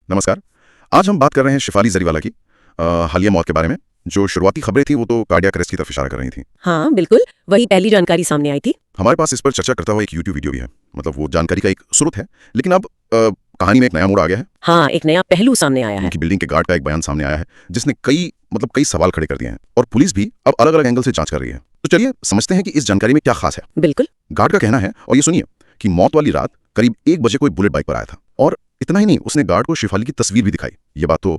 नमस्कार। आज हम बात कर रहे हैं शिफाली जरीवाला की हालिया मौत के बारे में। जो शुरुआती खबरें थी वो तो कार्डियक अरेस्ट की तरफ इशारा कर रही थी। हाँ बिल्कुल, वही पहली जानकारी सामने आई थी। हमारे पास इस पर चर्चा करता हुआ एक यूट्यूब वीडियो भी है, मतलब वो जानकारी का एक स्रोत है। लेकिन अब कहानी में एक नया मोड़ आ गया है। हाँ, एक नया पहलू सामने आया है। उनकी बिल्डिंग के गार्ड का एक बयान सामने आया है जिसने कई सवाल खड़े कर दिए हैं और पुलिस भी अब अलग अलग एंगल से जांच कर रही है। तो चलिए समझते हैं कि इस जानकारी में क्या खास है। बिल्कुल। गार्ड का कहना है, और ये सुनिए, कि मौत वाली रात करीब 1 बजे कोई बुलेट बाइक पर आया था, और इतना ही नहीं, उसने गार्ड को शिफाली की तस्वीर भी दिखाई। ये बात तो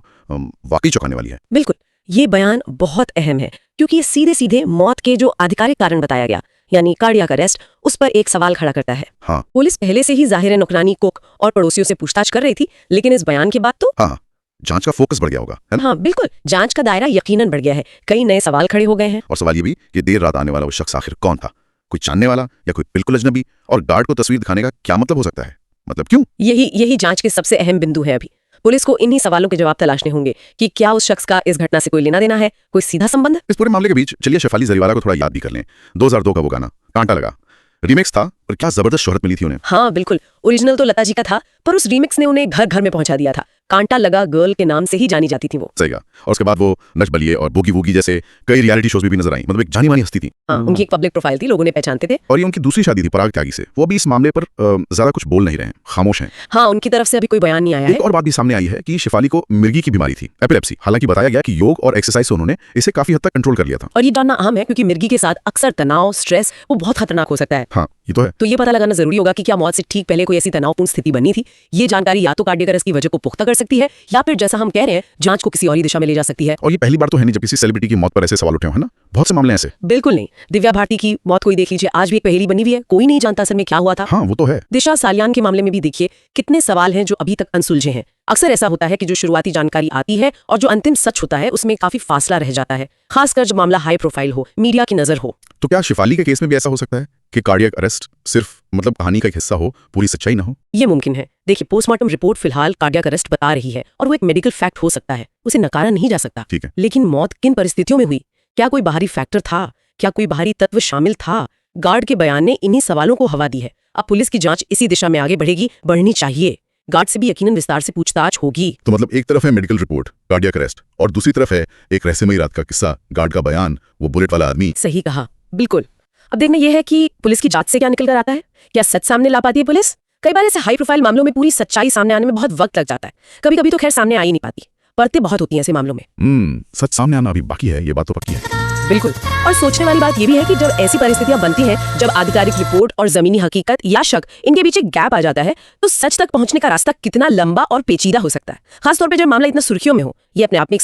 वाकई चौंकाने वाली है। बिल्कुल, ये बयान बहुत अहम है क्योंकि ये सीधे सीधे मौत के जो आधिकारिक कारण बताया गया, यानी कार्डियक अरेस्ट, उस पर एक सवाल खड़ा करता है। हाँ। पुलिस पहले से ही जाहिर नुकरानी, कुक और पड़ोसियों से पूछताछ कर रही थी, लेकिन इस बयान के बाद तो हाँ, जांच का फोकस बढ़ गया होगा, है ना? हाँ बिल्कुल, जांच का दायरा यकीनन बढ़ गया है। कई नए सवाल खड़े हो गए हैं। और सवाल ये भी कि देर रात आने वाला वो शख्स आखिर कौन था? कोई जानने वाला या कोई बिल्कुल अजनबी? और गार्ड को तस्वीर दिखाने का क्या मतलब हो सकता है? मतलब क्यों? यही जांच के सबसे अहम बिंदु है। अभी पुलिस को इन्हीं सवालों के जवाब तलाशने होंगे कि क्या उस शख्स का इस घटना से कोई लेना देना है, कोई सीधा संबंध। इस पूरे मामले के बीच चलिए शिफाली जरीवाला को थोड़ा याद भी कर लें। 2002 का वो गाना कांटा लगा, रीमिक्स था, और क्या जबरदस्त शोहरत मिली थी उन्हें। हाँ बिल्कुल, ओरिजिनल तो लता जी का था, पर उस रीमिक्स ने उन्हें घर घर में पहुंचा दिया था। कांटा लगा गर्ल के नाम से ही जानी जाती थी वो। सही कहा। और उसके बाद वो नच बलिए और बूगी वूगी जैसे कई रियलिटी शोज भी नजर आई। मतलब एक जानी मानी हस्ती थी। हाँ, उनकी एक पब्लिक प्रोफाइल थी, लोगों ने पहचानते थे। और ये उनकी दूसरी शादी थी पराग त्यागी से। वो अभी इस मामले पर ज्यादा कुछ बोल नहीं रहे हैं, खामोश हैं। हाँ, उनकी तरफ से अभी कोई बयान नहीं आया है। एक और बात भी सामने आई है कि शिफाली को मिर्गी की बीमारी थी, एपिलेप्सी। हालांकि बताया गया कि योग और एक्सरसाइज से उन्होंने इसे काफी हद तक कंट्रोल कर लिया था। और ये जानना अहम है क्योंकि मिर्गी के साथ अक्सर तनाव, स्ट्रेस वो बहुत खतरनाक हो सकता है। हाँ, ये तो है। तो ये पता लगाना जरूरी होगा कि क्या मौत से ठीक पहले कोई ऐसी तनावपूर्ण स्थिति बनी थी। ये जानकारी या तो कार्डियक अरेस्ट की वजह को पुख्ता कर सकती है, या फिर जैसा हम कह रहे हैं, जांच को किसी और ही दिशा में ले जा सकती है। और ये पहली बार तो है नहीं जब किसी सेलिब्रिटी की मौत पर ऐसे सवाल उठे हो, है ना? बहुत से मामले ऐसे। बिल्कुल नहीं, दिव्या भारती की मौत को ही देख लीजिए, आज भी एक पहेली बनी हुई है। कोई नहीं जानता असल में क्या हुआ था। हाँ, वो तो है। दिशा सालियान के मामले में भी देखिए, कितने सवाल हैं जो अभी तक अनसुलझे हैं। अक्सर ऐसा होता है कि जो शुरुआती जानकारी आती है और जो अंतिम सच होता है उसमें काफी फासला रह जाता है, खासकर जब मामला हाई प्रोफाइल हो, मीडिया की नजर हो। तो क्या शिफाली के केस में भी ऐसा हो सकता है कि कार्डियक अरेस्ट सिर्फ कहानी का एक हिस्सा हो, पूरी सच्चाई ना हो? ये मुमकिन है। देखिए, पोस्टमार्टम रिपोर्ट फिलहाल कार्डियक अरेस्ट बता रही है और वो एक मेडिकल फैक्ट हो सकता है, उसे नकारा नहीं जा सकता। ठीक है। लेकिन मौत किन परिस्थितियों में हुई, क्या कोई बाहरी फैक्टर था, क्या कोई बाहरी तत्व शामिल था? गार्ड के बयान ने इन्हीं सवालों को हवा दी है। अब पुलिस की जांच इसी दिशा में आगे बढ़ेगी, बढ़नी चाहिए। गार्ड से भी यकीनन विस्तार से पूछताछ होगी। तो मतलब एक तरफ है मेडिकल रिपोर्ट, कार्डियक अरेस्ट, और दूसरी तरफ है एक रहस्यमयी रात का किस्सा, गार्ड का बयान, वो बुलेट वाला आदमी। सही कहा, बिल्कुल। अब देखना यह है कि पुलिस की जांच से क्या निकल कर आता है। क्या सच सामने ला पाती है पुलिस? कई बार ऐसे हाई प्रोफाइल मामलों में पूरी सच्चाई सामने आने में बहुत वक्त लग जाता है। कभी कभी तो खैर सामने आ ही नहीं पाती, परतें बहुत होती हैं ऐसे मामलों में। सच सामने आना अभी बाकी है, ये बात तो पक्की है। बिल्कुल। और सोचने वाली बात यह भी है कि जब ऐसी परिस्थितियां बनती हैं, जब आधिकारिक रिपोर्ट और जमीनी हकीकत या शक, इनके बीच एक गैप आ जाता है, तो सच तक पहुंचने का रास्ता कितना लंबा और पेचीदा हो सकता है, खासतौर पे जब मामला इतना सुर्खियों में हो। ये अपने आप में एक